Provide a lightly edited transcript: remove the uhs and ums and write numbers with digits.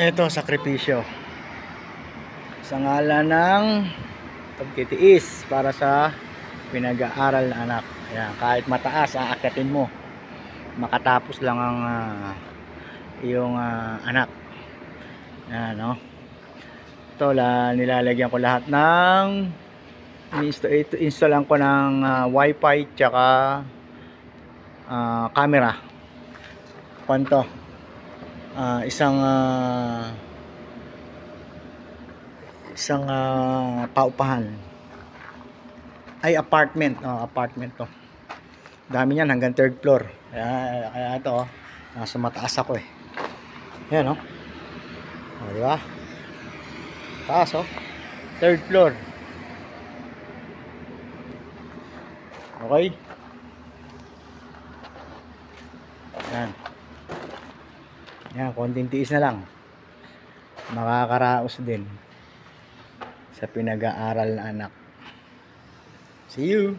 Ito, sakripisyo sa ngalan ng pagtitiis para sa pinag-aaral na anak. Ayan, kahit mataas aakyatin mo, makatapos lang ang iyong anak. Ayan, no? Ito, nilalagyan ko lahat ng installan ko ng wifi tsaka camera. Kwanto, isang paupahan ay apartment. Apartment to, dami niyan, hanggang third floor. Kaya ito, nasa mataas ako eh. Yan, di ba, taas, third floor. Okay, yan, konting tiis na lang, makakaraos din sa pinag-aaral na anak. See you.